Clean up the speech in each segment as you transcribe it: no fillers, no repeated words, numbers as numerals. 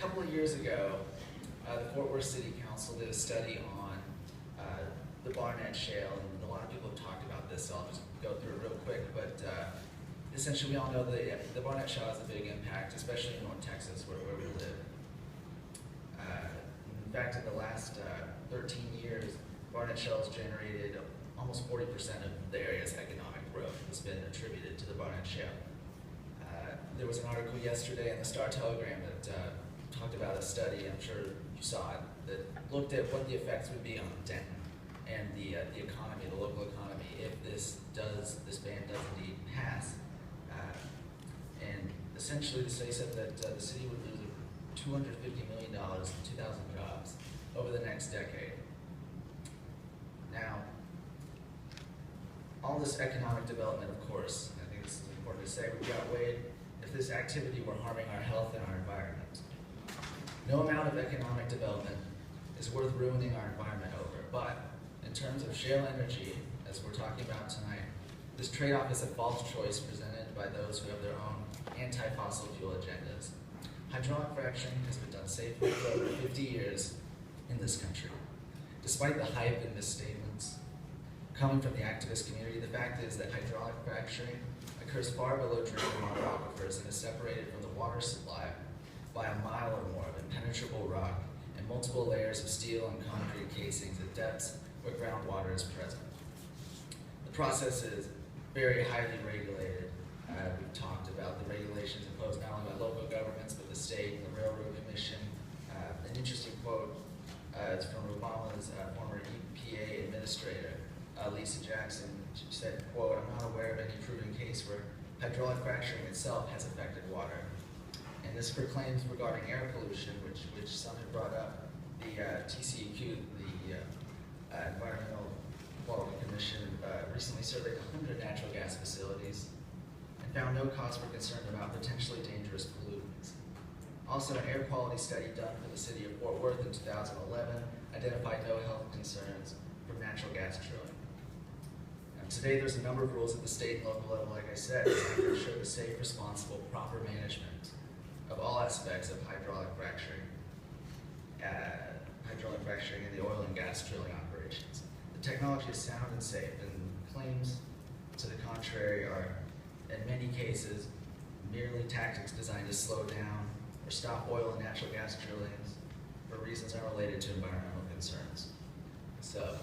couple of years ago, the Fort Worth City Council did a study on the Barnett Shale, and a lot of people have talked about this, so I'll just go through it real quick. But essentially, we all know the Barnett Shale has a big impact, especially in North Texas, where we live. In fact, in the last 13 years, Barnett Shale has generated almost 40% of the area's economic growth has been attributed to the Barnett Shale. There was an article yesterday in the Star-Telegram that talked about a study, I'm sure you saw it, that looked at what the effects would be on Denton and the economy, the local economy, if this ban does indeed pass. And essentially, the study said that the city would lose $250 million and 2,000 jobs over the next decade. Now, all this economic development, of course, I think this is important to say, would be outweighed if this activity were harming our health and our environment. No amount of economic development is worth ruining our environment over, but in terms of shale energy, as we're talking about tonight, this trade-off is a false choice presented by those who have their own anti-fossil fuel agendas. Hydraulic fracturing has been done safely for over 50 years in this country. Despite the hype and misstatements coming from the activist community, the fact is that hydraulic fracturing occurs far below drinking water aquifers and is separated from the water supply by a mile or more of impenetrable rock and multiple layers of steel and concrete casings at depths where groundwater is present. The process is very highly regulated. We've talked about the regulations imposed not only by local governments, but the state and the Railroad Commission. An interesting quote is from Obama's former EPA administrator, Lisa Jackson. She said, quote, "I'm not aware of any proven case where hydraulic fracturing itself has affected water." And this for claims regarding air pollution, which some have brought up. The TCEQ, the Environmental Quality Commission, recently surveyed 100 natural gas facilities and found no cause for concern about potentially dangerous pollutants. Also, an air quality study done for the city of Fort Worth in 2011 identified no health concerns from natural gas drilling. Today, there's a number of rules at the state and local level, like I said, designed to ensure the safe, responsible, proper management of all aspects of hydraulic fracturing in the oil and gas drilling operations. The technology is sound and safe, and claims to the contrary are, in many cases, merely tactics designed to slow down or stop oil and natural gas drillings for reasons unrelated to environmental concerns. So,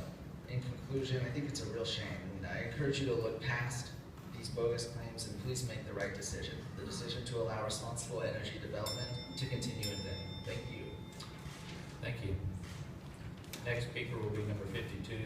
in conclusion, I think it's a real shame. I encourage you to look past these bogus claims and please make the right decision. The decision to allow responsible energy development to continue in Denton. Thank you. Thank you. Next speaker will be number 52.